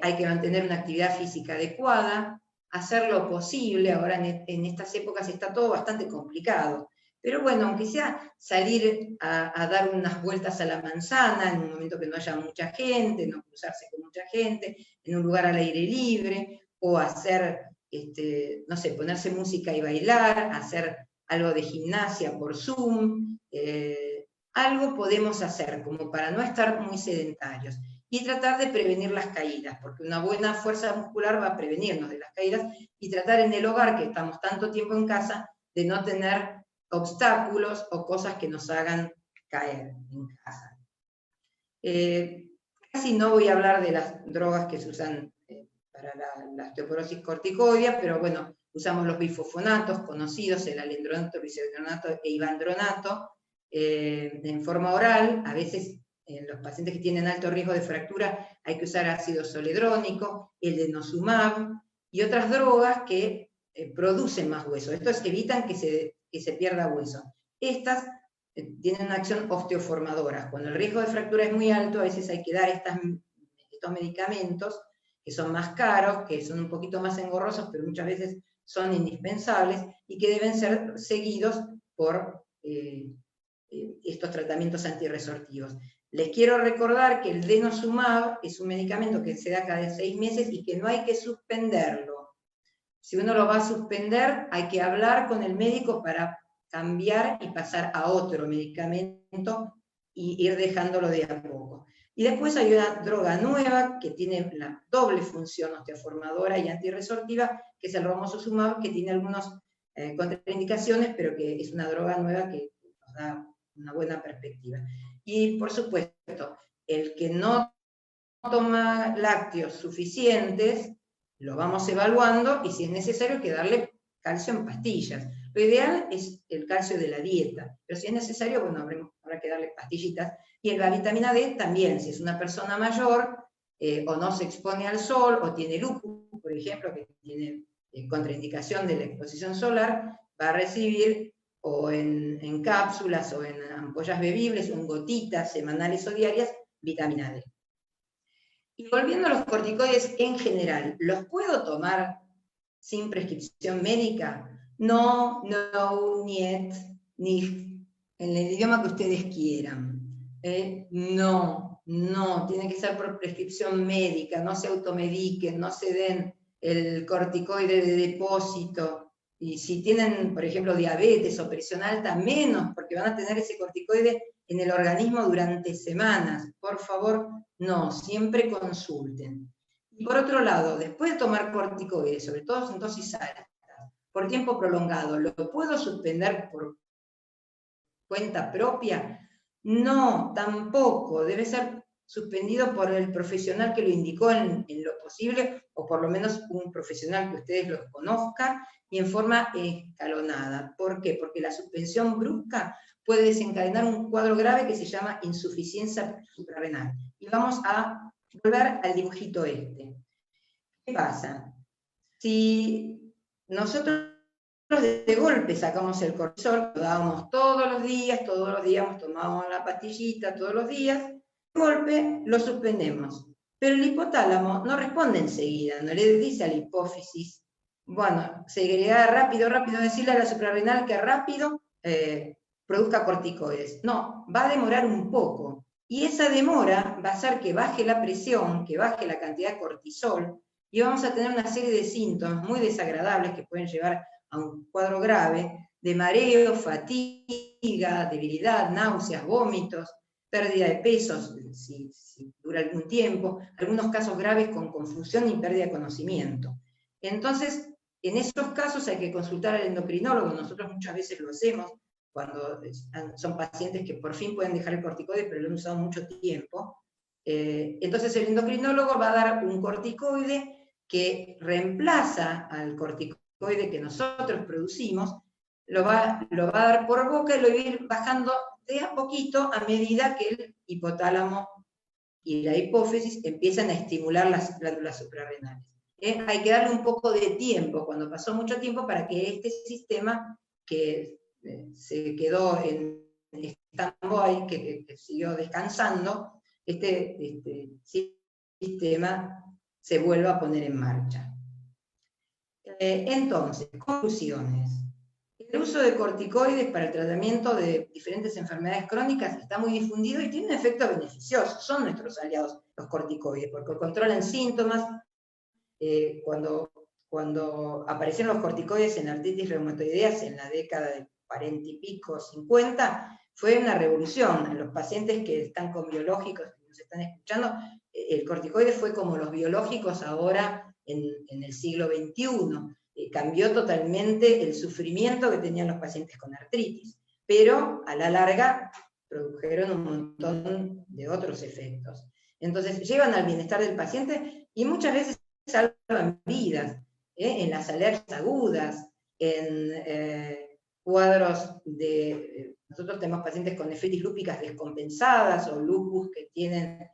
Hay que mantener una actividad física adecuada, hacer lo posible. Ahora en estas épocas está todo bastante complicado, pero bueno, aunque sea salir a dar unas vueltas a la manzana en un momento que no haya mucha gente, no cruzarse con mucha gente, en un lugar al aire libre, o hacer, no sé, ponerse música y bailar, hacer algo de gimnasia por Zoom, algo podemos hacer como para no estar muy sedentarios. Y tratar de prevenir las caídas, porque una buena fuerza muscular va a prevenirnos de las caídas, y tratar en el hogar, que estamos tanto tiempo en casa, de no tener obstáculos o cosas que nos hagan caer en casa. Casi no voy a hablar de las drogas que se usan para la osteoporosis corticoidea, pero bueno, usamos los bifosfonatos conocidos, el alendronato, bisoldronato e ivandronato, en forma oral. A veces en los pacientes que tienen alto riesgo de fractura hay que usar ácido zoledrónico, el denosumab y otras drogas que producen más hueso. Estos evitan que se pierda hueso. Estas tienen una acción osteoformadora. Cuando el riesgo de fractura es muy alto, a veces hay que dar estos medicamentos que son más caros, que son un poquito más engorrosos, pero muchas veces son indispensables y que deben ser seguidos por estos tratamientos antirresortivos. Les quiero recordar que el denosumab es un medicamento que se da cada 6 meses y que no hay que suspenderlo. Si uno lo va a suspender, hay que hablar con el médico para cambiar y pasar a otro medicamento y ir dejándolo de a poco. Y después hay una droga nueva que tiene la doble función osteoformadora y antirresortiva, que es el romosozumab, que tiene algunas contraindicaciones, pero que es una droga nueva que nos da una buena perspectiva. Y por supuesto, el que no toma lácteos suficientes, lo vamos evaluando y si es necesario hay que darle calcio en pastillas. Lo ideal es el calcio de la dieta, pero si es necesario, bueno, habrá que darle pastillitas. Y la vitamina D también, si es una persona mayor o no se expone al sol o tiene lupus, por ejemplo, que tiene contraindicación de la exposición solar, va a recibir o en cápsulas o en ampollas bebibles o en gotitas semanales o diarias, vitamina D. Y volviendo a los corticoides en general, ¿los puedo tomar sin prescripción médica? No, no, niet, nicht, en el idioma que ustedes quieran. No, tiene que ser por prescripción médica, no se automediquen, no se den el corticoide de depósito. Y si tienen, por ejemplo, diabetes o presión alta, menos, porque van a tener ese corticoide en el organismo durante semanas. Por favor, no, siempre consulten. Y por otro lado, después de tomar corticoides, sobre todo en dosis altas, por tiempo prolongado, ¿lo puedo suspender por cuenta propia? No, tampoco. Debe ser suspendido por el profesional que lo indicó en lo posible, o por lo menos un profesional que ustedes los conozcan, y en forma escalonada. ¿Por qué? Porque la suspensión brusca puede desencadenar un cuadro grave que se llama insuficiencia suprarrenal. Y vamos a volver al dibujito este. ¿Qué pasa? Si nosotros de golpe sacamos el cortisol, lo dábamos todos los días, tomábamos la pastillita todos los días, de golpe lo suspendemos. Pero el hipotálamo no responde enseguida, no le dice a la hipófisis, bueno, segregar rápido, decirle a la suprarrenal que rápido produzca corticoides. No, va a demorar un poco. Y esa demora va a hacer que baje la presión, que baje la cantidad de cortisol, y vamos a tener una serie de síntomas muy desagradables que pueden llevar a un cuadro grave de mareo, fatiga, debilidad, náuseas, vómitos, pérdida de peso, si dura algún tiempo, algunos casos graves con confusión y pérdida de conocimiento. Entonces, en esos casos hay que consultar al endocrinólogo, nosotros muchas veces lo hacemos cuando son pacientes que por fin pueden dejar el corticoide, pero lo han usado mucho tiempo. Entonces el endocrinólogo va a dar un corticoide que reemplaza al corticoide que nosotros producimos, lo va a dar por boca y lo va a ir bajando de a poquito a medida que el hipotálamo y la hipófisis empiezan a estimular las glándulas suprarrenales. Hay que darle un poco de tiempo, cuando pasó mucho tiempo, para que este sistema que se quedó en stand-by, que siguió descansando, este sistema se vuelva a poner en marcha. Entonces, conclusiones. El uso de corticoides para el tratamiento de diferentes enfermedades crónicas está muy difundido y tiene un efecto beneficioso. Son nuestros aliados los corticoides, porque controlan síntomas. Cuando aparecieron los corticoides en artritis reumatoideas en la década de 40 y pico, 50, fue una revolución. Los pacientes que están con biológicos, que nos están escuchando, el corticoide fue como los biológicos ahora en el siglo XXI. Cambió totalmente el sufrimiento que tenían los pacientes con artritis, pero a la larga produjeron un montón de otros efectos. Entonces, llevan al bienestar del paciente y muchas veces salvan vidas, en las alergias agudas, en cuadros de... nosotros tenemos pacientes con nefritis lúpicas descompensadas o lupus que tienen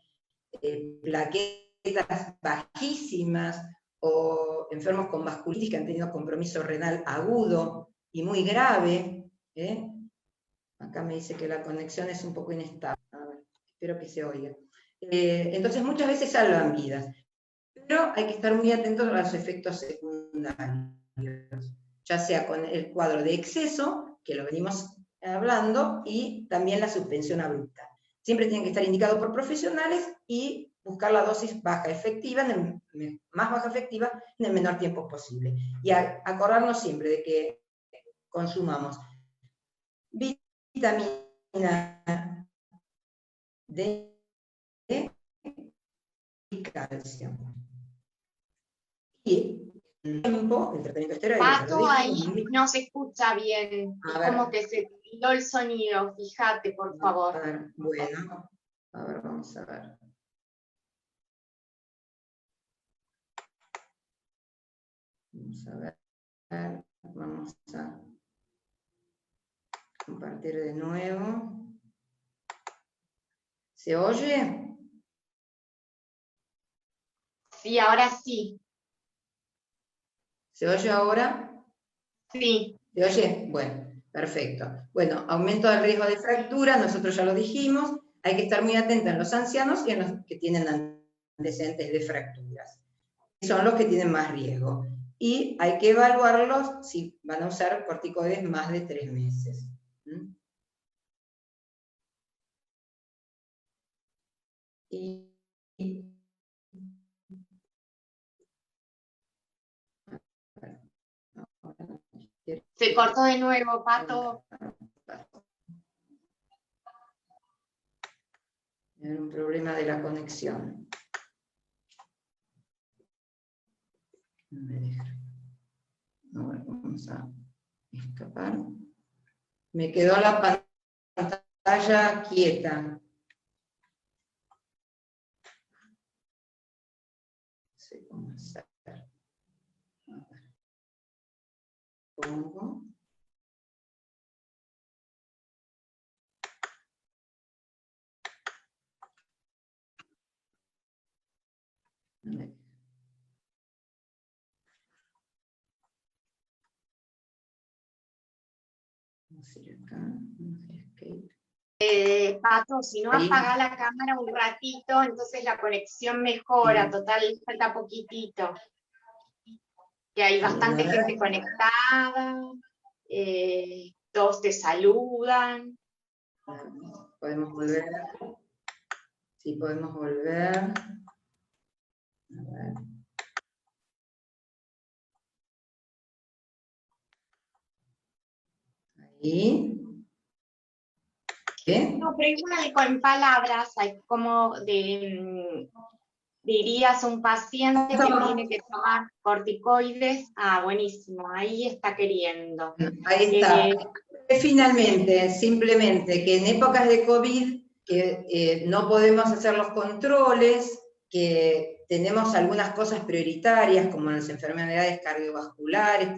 plaquetas bajísimas, o enfermos con vasculitis que han tenido compromiso renal agudo y muy grave. Acá me dice que la conexión es un poco inestable. A ver, espero que se oiga. Entonces muchas veces salvan vidas, pero hay que estar muy atentos a los efectos secundarios, ya sea con el cuadro de exceso, que lo venimos hablando, y también la suspensión abrupta. Siempre tienen que estar indicados por profesionales y buscar la dosis baja efectiva, más baja efectiva, en el menor tiempo posible. Y acordarnos siempre de que consumamos vitamina D y calcio. Y el tiempo, el tratamiento esteroide. Pato, ahí no se escucha bien. Es como que se tiró el sonido. Fíjate, por favor. A ver, bueno. A ver, vamos a ver. Vamos a ver. Vamos a compartir de nuevo. ¿Se oye? Sí, ahora sí. ¿Se oye ahora? Sí. ¿Se oye? Bueno, perfecto. Bueno, aumento del riesgo de fractura, nosotros ya lo dijimos, hay que estar muy atentos en los ancianos y en los que tienen antecedentes de fracturas. Son los que tienen más riesgo. Y hay que evaluarlos si van a usar corticoides más de 3 meses. Se cortó de nuevo, Pato. Era un problema de la conexión. No me deja. Ahora vamos a escapar. Me quedó la pantalla quieta. No sé cómo hacer. Pongo. Vamos a ir acá, vamos a ir escape. Pato, si no Ahí. apaga la cámara un ratito, entonces la conexión mejora, total, falta poquitito. Que hay bastante Bien, gente conectada, todos te saludan. podemos volver. Sí, podemos volver. A ver. Ahí. ¿Qué? No, pero igual con palabras, hay como dirías a un paciente que tiene que tomar corticoides. Ah, buenísimo, ahí está queriendo. Ahí está. Finalmente, simplemente que en épocas de COVID, que no podemos hacer los controles, que tenemos algunas cosas prioritarias, como las enfermedades cardiovasculares,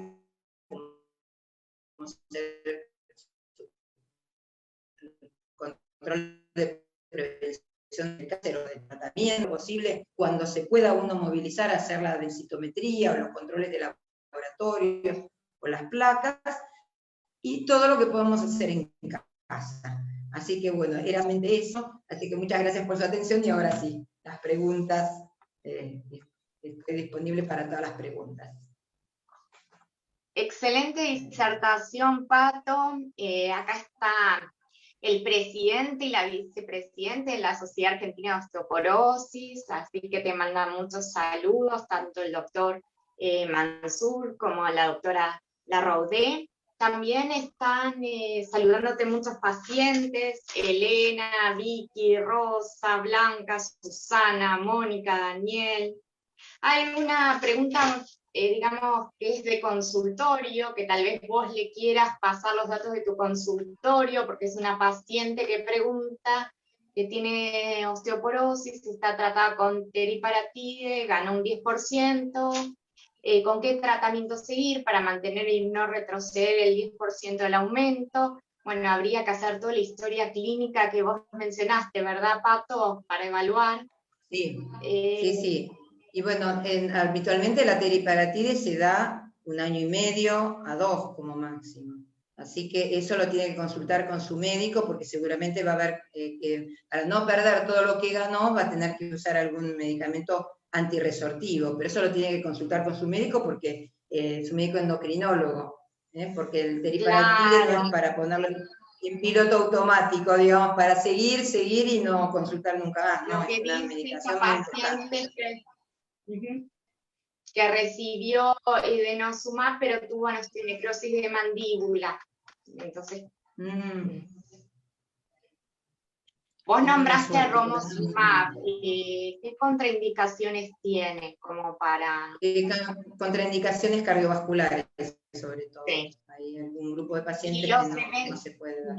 como el control de prevención del cáncer o de tratamiento posible, cuando se pueda uno movilizar a hacer la densitometría o los controles de laboratorio o las placas, y todo lo que podemos hacer en casa. Así que bueno, era realmente eso, así que muchas gracias por su atención, y ahora sí, las preguntas, estoy disponible para todas las preguntas. Excelente disertación, Pato. Acá está el presidente y la vicepresidenta de la Sociedad Argentina de Osteoporosis, así que te mandan muchos saludos, tanto el doctor Mansur como la doctora Larraudé. También están saludándote muchos pacientes: Elena, Vicky, Rosa, Blanca, Susana, Mónica, Daniel. Hay una pregunta, digamos, que es de consultorio, que tal vez vos le quieras pasar los datos de tu consultorio, porque es una paciente que pregunta que tiene osteoporosis, está tratada con teriparatide, ganó un 10%, con qué tratamiento seguir para mantener y no retroceder el 10% del aumento. Bueno, habría que hacer toda la historia clínica que vos mencionaste, ¿verdad, Pato? Para evaluar. Sí, sí. Y bueno, habitualmente la teriparatide se da 1 año y medio a 2 como máximo. Así que eso lo tiene que consultar con su médico, porque seguramente va a haber, que para no perder todo lo que ganó, va a tener que usar algún medicamento antirresortivo, pero eso lo tiene que consultar con su médico, porque su médico endocrinólogo, porque el teriparatide no es para ponerlo en piloto automático, digamos, para seguir y no consultar nunca más, ¿no? Es una medicación muy importante. Que recibió denosumab, pero tuvo necrosis de mandíbula. Entonces, vos nombraste a romosumab. ¿Qué contraindicaciones tiene como para...? Contraindicaciones cardiovasculares, sobre todo. Sí. Hay algún grupo de pacientes que no se puede dar.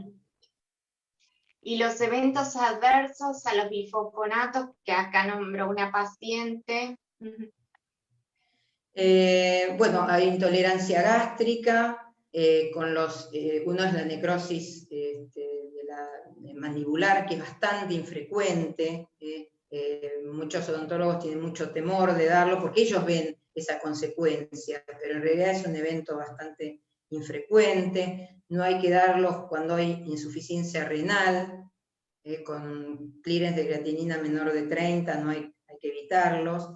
Y los eventos adversos a los bifosfonatos, que acá nombró una paciente. Bueno, hay intolerancia gástrica, uno es la necrosis de la mandibular, que es bastante infrecuente. Muchos odontólogos tienen mucho temor de darlo, porque ellos ven esa consecuencia, pero en realidad es un evento bastante infrecuente. No hay que darlos cuando hay insuficiencia renal, con clearance de creatinina menor de 30, hay que evitarlos.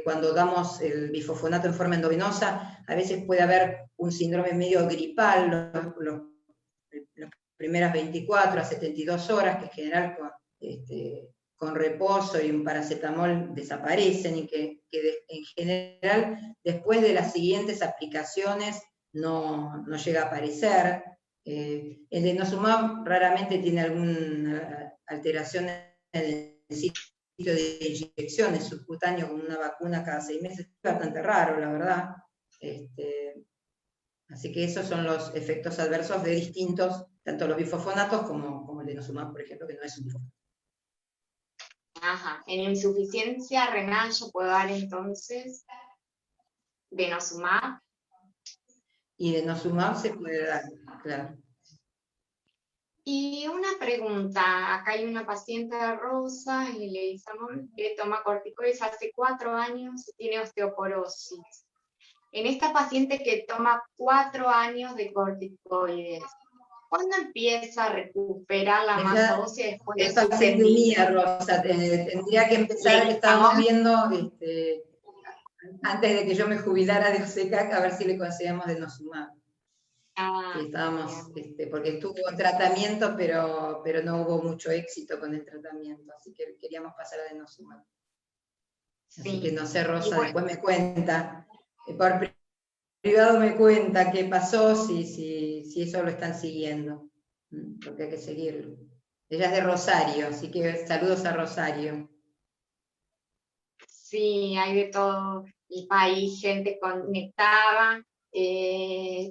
Cuando damos el bifosfonato en forma endovenosa, a veces puede haber un síndrome medio gripal las primeras 24 a 72 horas, que en general con reposo y un paracetamol desaparecen, y que en general después de las siguientes aplicaciones no llega a aparecer. El denosumab raramente tiene alguna alteración en el sitio de inyecciones subcutáneo con una vacuna cada 6 meses, es bastante raro, la verdad. Así que esos son los efectos adversos de distintos, tanto los bifosfonatos como el denosumab, por ejemplo, que no es un bifosfonato. Ajá, en insuficiencia renal yo puedo dar entonces denosumab. Y denosumab se puede dar, claro. Y una pregunta, acá hay una paciente Rosa, y le decimos que toma corticoides hace 4 años, tiene osteoporosis. En esta paciente que toma 4 años de corticoides, ¿Cuándo empieza a recuperar la masa ósea después de Es su paciente mía, Rosa, tendría que empezar, estábamos viendo, antes de que yo me jubilara de OSECAC, a ver si le conseguíamos denosumab. Sí, estábamos, porque estuvo en tratamiento, pero no hubo mucho éxito con el tratamiento, así que queríamos pasar a denosumab. Así Sí. que no sé, Rosa, Bueno, después me cuenta, por privado me cuenta qué pasó, si eso lo están siguiendo, porque hay que seguirlo. Ella es de Rosario, así que saludos a Rosario. sí, hay de todo el país, gente conectada,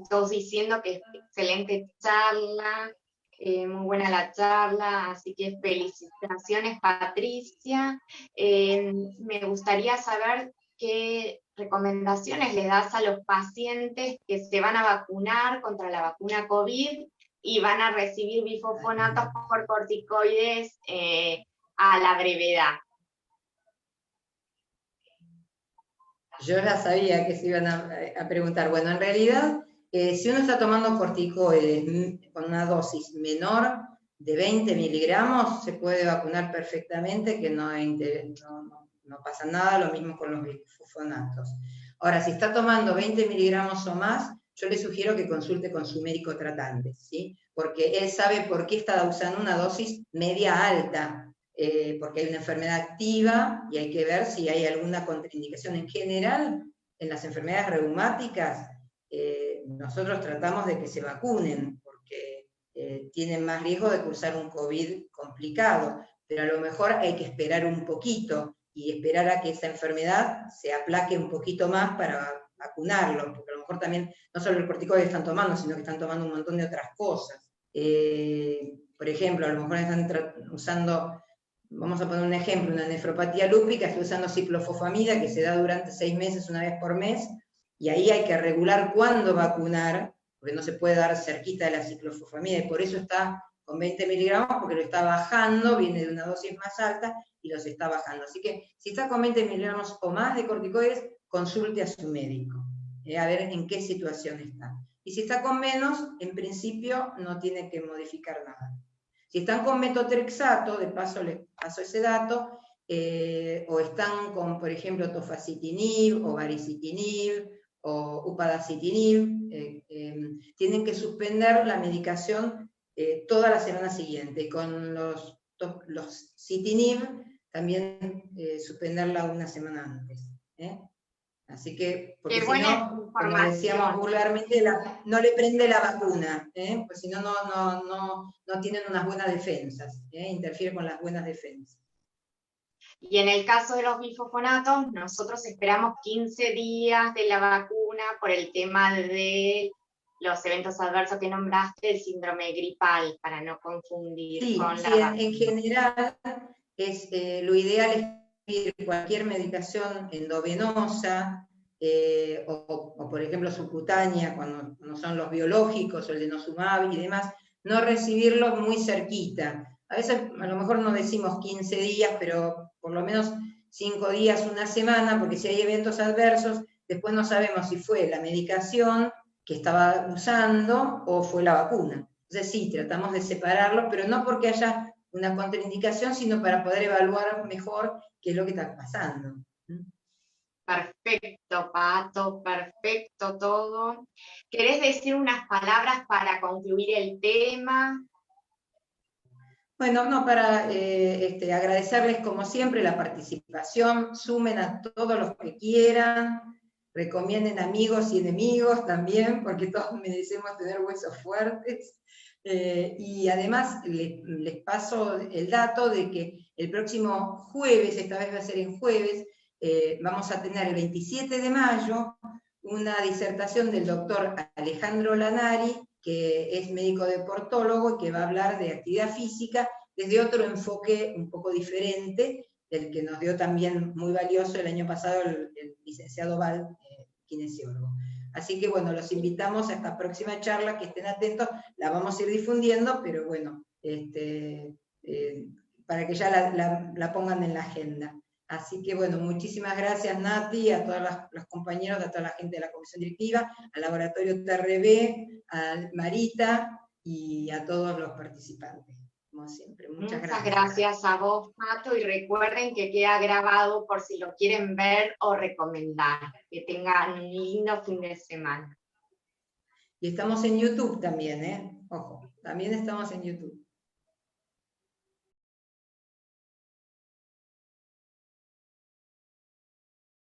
todos diciendo que es excelente charla, muy buena la charla, así que felicitaciones, Patricia. Me gustaría saber qué recomendaciones le das a los pacientes que se van a vacunar contra la vacuna COVID y van a recibir bifosfonatos por corticoides a la brevedad. Yo ya sabía que se iban a preguntar. Bueno, en realidad, si uno está tomando corticoides con una dosis menor de 20 miligramos, se puede vacunar perfectamente, que no pasa nada, lo mismo con los bifosfonatos. Ahora, si está tomando 20 miligramos o más, yo le sugiero que consulte con su médico tratante, ¿sí? Porque él sabe por qué está usando una dosis media alta, porque hay una enfermedad activa y hay que ver si hay alguna contraindicación. En general, en las enfermedades reumáticas, nosotros tratamos de que se vacunen, porque tienen más riesgo de cursar un COVID complicado, pero a lo mejor hay que esperar un poquito y esperar a que esa enfermedad se aplaque un poquito más para vacunarlo, porque a lo mejor también no solo el corticoide están tomando, sino que están tomando un montón de otras cosas. Por ejemplo, a lo mejor están usando, vamos a poner un ejemplo, una nefropatía lúpica, está usando ciclofosfamida, que se da durante 6 meses, una vez por mes, y ahí hay que regular cuándo vacunar, porque no se puede dar cerquita de la ciclofosfamida, y por eso está con 20 miligramos, porque lo está bajando, viene de una dosis más alta, y los está bajando. Así que, si está con 20 miligramos o más de corticoides, consulte a su médico, a ver en qué situación está. Y si está con menos, en principio no tiene que modificar nada. Si están con metotrexato, de paso les paso ese dato, o están con, por ejemplo, tofacitinib o baricitinib o upadacitinib, tienen que suspender la medicación toda la semana siguiente. Y con los citinib también suspenderla una semana antes. Así que, porque si no, como decíamos vulgarmente, no le prende la vacuna, pues si no, no tienen unas buenas defensas, interfiere con las buenas defensas. Y en el caso de los bifosfonatos, nosotros esperamos 15 días de la vacuna por el tema de los eventos adversos que nombraste, el síndrome gripal, para no confundir con la vacuna. En general, lo ideal es recibir cualquier medicación endovenosa, o por ejemplo subcutánea, cuando son los biológicos, o el denosumab y demás, no recibirlos muy cerquita. A veces, a lo mejor no decimos 15 días, pero por lo menos 5 días, una semana, porque si hay eventos adversos, después no sabemos si fue la medicación que estaba usando o fue la vacuna. Entonces sí, tratamos de separarlo, pero no porque haya una contraindicación, sino para poder evaluar mejor qué es lo que está pasando. Perfecto, Pato, perfecto todo. ¿Querés decir unas palabras para concluir el tema? Bueno, no, para agradecerles como siempre la participación, sumen a todos los que quieran, recomienden amigos y enemigos también, porque todos merecemos tener huesos fuertes. Y además les paso el dato de que el próximo jueves, esta vez va a ser en jueves, vamos a tener el 27 de mayo una disertación del doctor Alejandro Lanari, que es médico deportólogo y que va a hablar de actividad física desde otro enfoque un poco diferente, del que nos dio también muy valioso el año pasado el licenciado Val, kinesiólogo. Así que bueno, los invitamos a esta próxima charla, que estén atentos, la vamos a ir difundiendo, pero bueno, para que ya la pongan en la agenda. Así que bueno, muchísimas gracias Nati, a todos los compañeros, a toda la gente de la comisión directiva, al laboratorio TRB, a Marita, y a todos los participantes, como siempre. Muchas gracias. Muchas gracias a vos, Pato, y recuerden que queda grabado por si lo quieren ver o recomendar. Que tengan un lindo fin de semana. Y estamos en YouTube también, ¿eh? Ojo, también estamos en YouTube.